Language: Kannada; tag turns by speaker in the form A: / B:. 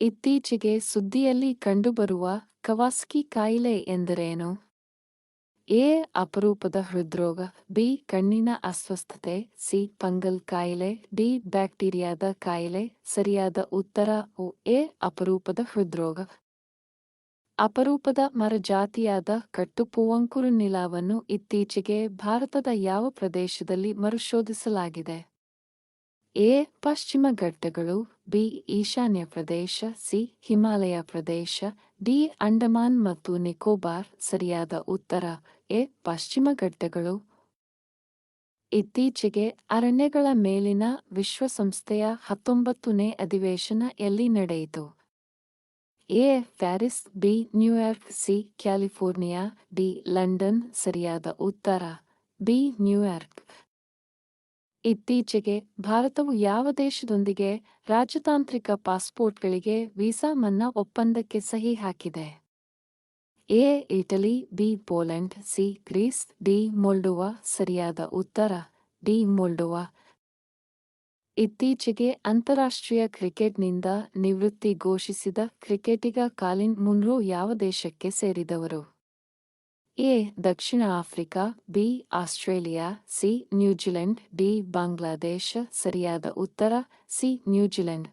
A: ಇತ್ತೀಚೆಗೆ ಸುದ್ದಿಯಲ್ಲಿ ಕಂಡುಬರುವ ಕವಾಸಕಿ ಕಾಯಿಲೆ ಎಂದರೇನು? ಎ. ಅಪರೂಪದ ಹೃದ್ರೋಗ. ಬಿ. ಕಣ್ಣಿನ ಅಸ್ವಸ್ಥತೆ. ಸಿ. ಫಂಗಲ್ ಕಾಯಿಲೆ. ಡಿ. ಬ್ಯಾಕ್ಟೀರಿಯಾದ ಕಾಯಿಲೆ. ಸರಿಯಾದ ಉತ್ತರ ಎ. ಅಪರೂಪದ ಹೃದ್ರೋಗ. ಅಪರೂಪದ ಮರಜಾತಿಯಾದ ಕಟ್ಟುಪೂವಂಕುರು ನಿಲಾವನ್ನು ಇತ್ತೀಚೆಗೆ ಭಾರತದ ಯಾವ ಪ್ರದೇಶದಲ್ಲಿ ಮರುಶೋಧಿಸಲಾಗಿದೆ? ಎ. ಪಶ್ಚಿಮ ಘಟ್ಟಗಳು. ಬಿ. ಈಶಾನ್ಯ ಪ್ರದೇಶ. ಸಿ. ಹಿಮಾಲಯ ಪ್ರದೇಶ. ಡಿ. ಅಂಡಮಾನ್ ಮತ್ತು ನಿಕೋಬಾರ್. ಸರಿಯಾದ ಉತ್ತರ ಎ. ಪಶ್ಚಿಮ ಘಟ್ಟಗಳು. ಇತ್ತೀಚೆಗೆ ಅರಣ್ಯಗಳ ಮೇಲಿನ ವಿಶ್ವಸಂಸ್ಥೆಯ 19ನೇ ಅಧಿವೇಶನ ಎಲ್ಲಿ ನಡೆಯಿತು? A. Paris. B. New York. C. California. D. London. ಸರಿಯಾದ ಉತ್ತರ ಬಿ. ನ್ಯೂಯಾರ್ಕ್. ಇತ್ತೀಚೆಗೆ ಭಾರತವು ಯಾವ ದೇಶದೊಂದಿಗೆ ರಾಜತಾಂತ್ರಿಕ ಪಾಸ್ಪೋರ್ಟ್ಗಳಿಗೆ ವೀಸಾ ಮನ್ನಾ ಒಪ್ಪಂದಕ್ಕೆ ಸಹಿ ಹಾಕಿದೆ? A. Italy. B. Poland. C. Greece. D. Moldova. ಸರಿಯಾದ ಉತ್ತರ ಡಿ. ಮೊಲ್ಡೋವಾ. ಇತ್ತೀಚೆಗೆ ಅಂತಾರಾಷ್ಟ್ರೀಯ ಕ್ರಿಕೆಟ್ನಿಂದ ನಿವೃತ್ತಿ ಘೋಷಿಸಿದ ಕ್ರಿಕೆಟಿಗ ಕಾಲಿನ್ ಮುನ್ರೋ ಯಾವ ದೇಶಕ್ಕೆ ಸೇರಿದವರು? A. Dakshina Africa. B. Australia. C. New Zealand. D. Bangladesh. ಸರಿಯಾದ ಉತ್ತರ ಸಿ. ನ್ಯೂಜಿಲೆಂಡ್.